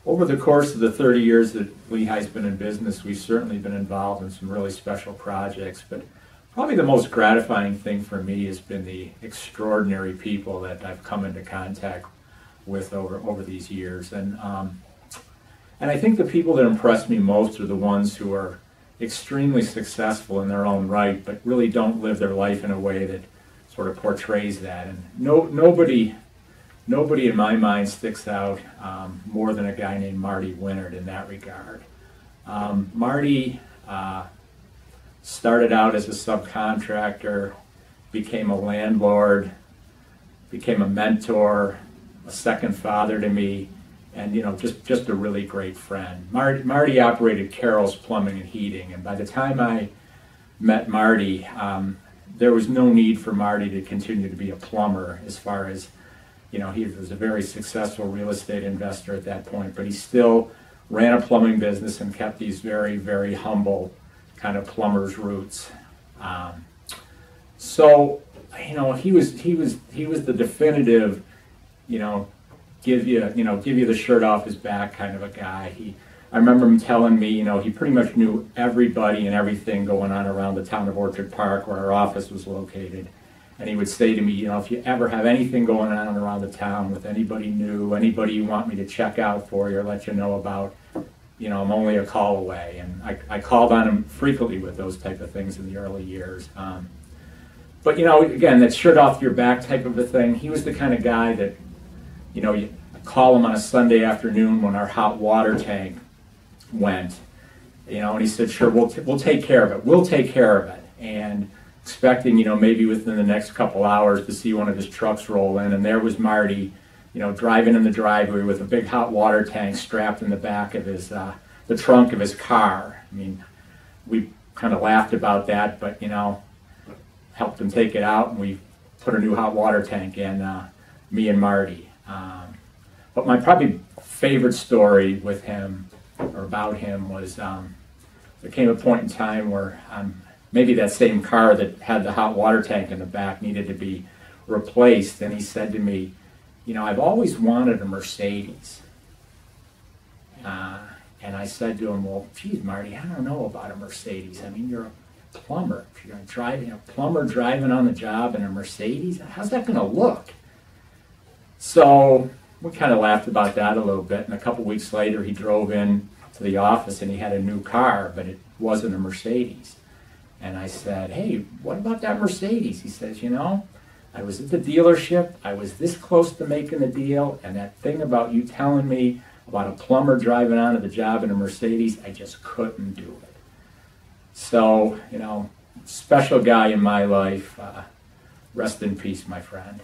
Over the course of the 30 years that Lehigh's been in business, we've certainly been involved in some really special projects, but probably the most gratifying thing for me has been the extraordinary people that I've come into contact with over these years. And I think the people that impress me most are the ones who are extremely successful in their own right, but really don't live their life in a way that sort of portrays that. And nobody in my mind sticks out more than a guy named Marty Winnard in that regard. Marty started out as a subcontractor, became a landlord, became a mentor, a second father to me, and just a really great friend. Marty operated Carroll's Plumbing and Heating, and by the time I met Marty, there was no need for Marty to continue to be a plumber. As far as he was a very successful real estate investor at that point, but he still ran a plumbing business and kept these very, very humble kind of plumber's roots. So he was the definitive, give you the shirt off his back kind of a guy. I remember him telling me, he pretty much knew everybody and everything going on around the town of Orchard Park where our office was located. And he would say to me, if you ever have anything going on around the town with anybody new, anybody you want me to check out for you or let you know about, I'm only a call away. And I called on him frequently with those type of things in the early years. But again, that shirt off your back type of a thing, he was the kind of guy that, you call him on a Sunday afternoon when our hot water tank went, and he said, sure, we'll take care of it. We'll take care of it. And expecting, maybe within the next couple hours to see one of his trucks roll in, and there was Marty, driving in the driveway with a big hot water tank strapped in the back of his, the trunk of his car. I mean, we kind of laughed about that, but, helped him take it out, and we put a new hot water tank in, me and Marty. But my probably favorite story with him, or about him, was there came a point in time where maybe that same car that had the hot water tank in the back needed to be replaced, and he said to me, I've always wanted a Mercedes. And I said to him, well, geez, Marty, I don't know about a Mercedes. I mean, you're a plumber. If you're driving a plumber driving on the job in a Mercedes, how's that going to look? So we kind of laughed about that a little bit, and a couple weeks later he drove in to the office and he had a new car, but it wasn't a Mercedes. And I said, hey, what about that Mercedes? He says, I was at the dealership, I was this close to making the deal, and that thing about you telling me about a plumber driving onto the job in a Mercedes, I just couldn't do it. So, special guy in my life. Rest in peace, my friend.